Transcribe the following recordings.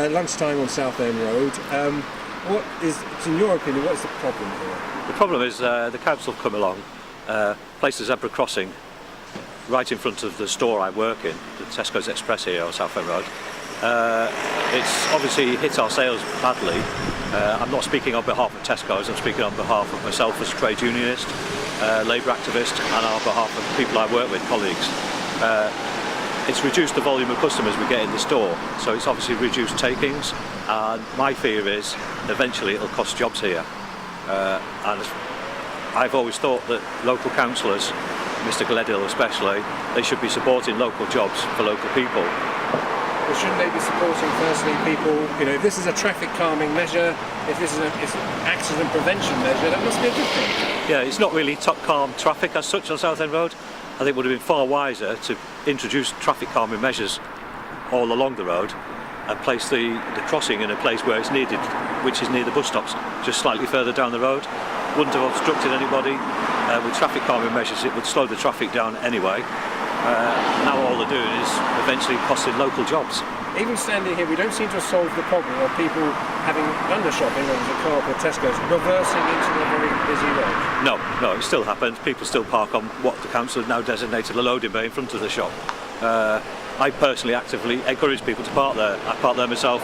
lunchtime on Southend Road. What is, in your opinion, what is the problem here? The problem is the council have come along, placed a zebra crossing right in front of the store I work in, the Tesco's Express here on Southend Road. It's obviously hit our sales badly. I'm not speaking on behalf of Tesco's, I'm speaking on behalf of myself as a trade unionist, labour activist, and on behalf of the people I work with, colleagues. It's reduced the volume of customers we get in the store, so it's obviously reduced takings, and my fear is eventually it'll cost jobs here. And I've always thought that local councillors, Mr Gledhill especially, they should be supporting local jobs for local people. Well, shouldn't they be supporting firstly people, you know, if this is a traffic calming measure, if this is an accident prevention measure, that must be a good thing. Yeah, it's not really calm traffic as such on Southend Road. I think it would have been far wiser to introduce traffic calming measures all along the road and place the crossing in a place where it's needed, which is near the bus stops, just slightly further down the road. Wouldn't have obstructed anybody. With traffic calming measures it would slow the traffic down anyway. Now all they're doing is eventually costing local jobs. Even standing here, we don't seem to have solved the problem of people having done the shopping on the car or Tesco's reversing into a very busy road. No, it still happens. People still park on what the council have now designated a loading bay in front of the shop. I personally actively encourage people to park there. I park there myself.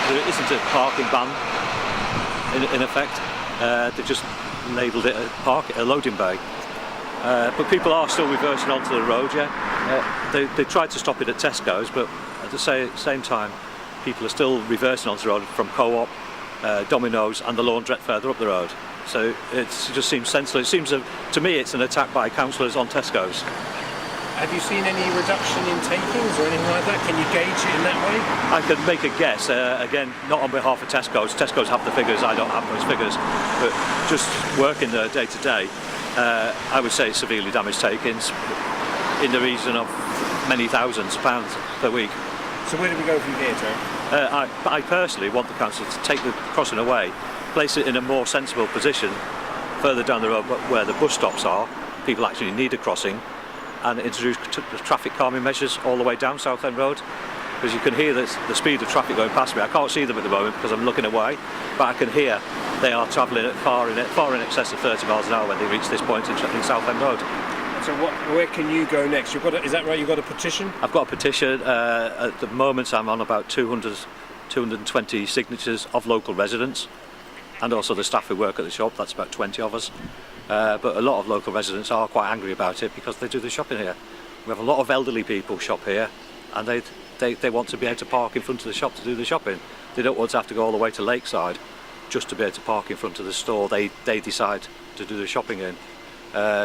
There isn't a parking ban in effect. They've just labelled it a loading bay. But people are still reversing onto the road, yeah. They tried to stop it at Tesco's, but at the same time, people are still reversing onto the road from Co-op, Domino's and the laundrette further up the road. So it just seems senseless. It seems, to me, it's an attack by councillors on Tesco's. Have you seen any reduction in takings or anything like that? Can you gauge it in that way? I could make a guess, again, not on behalf of Tesco's. Tesco's have the figures, I don't have those figures. But just working there day to day, I would say severely damaged takings in the region of many thousands of pounds per week. So where do we go from here, Joe? I personally want the council to take the crossing away, place it in a more sensible position further down the road where the bus stops are. People actually need a crossing, and introduce traffic calming measures all the way down Southend Road. Because you can hear the speed of traffic going past me. I can't see them at the moment because I'm looking away, but I can hear they are travelling at far in excess of 30 miles an hour when they reach this point in Southend Road. So where can you go next? Is that right? You've got a petition? I've got a petition. At the moment I'm on about 220 signatures of local residents, and also the staff who work at the shop. That's about 20 of us. But a lot of local residents are quite angry about it because they do the shopping here. We have a lot of elderly people shop here, and they want to be able to park in front of the shop to do the shopping. They don't want to have to go all the way to Lakeside just to be able to park in front of the store they decide to do the shopping in.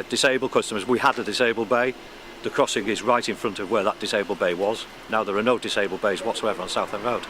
Disabled customers, we had a disabled bay. The crossing is right in front of where that disabled bay was. Now there are no disabled bays whatsoever on Southend Road.